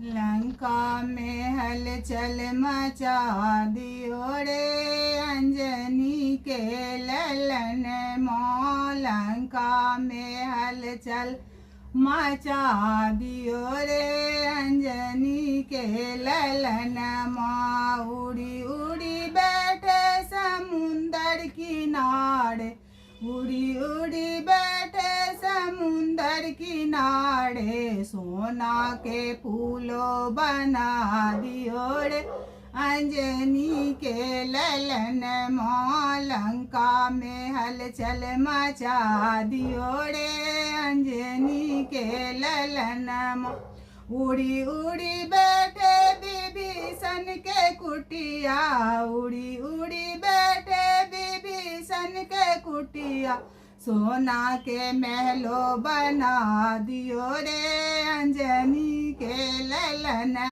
लंका में हलचल मचा दियो रे अंजनी के ललन माँ। लंका में हलचल मचा दियो रे अंजनी के ललन माँ। उड़ी उड़ी बैठे समुंदर किनारे, उड़ी उड़ी बैठे समुंदर किनारे। सोना के फूलों बना दियो रे अंजनी के ललन माँ। लंका में हलचल मचा दियो रे अंजनी के ललन माँ। उड़ी उड़ी बैठे विभीषण के कुटिया, उड़ी उड़ी बैठे विभीषण के कुटिया। सोना के महलों बना दियो रे अंजनी के ललन।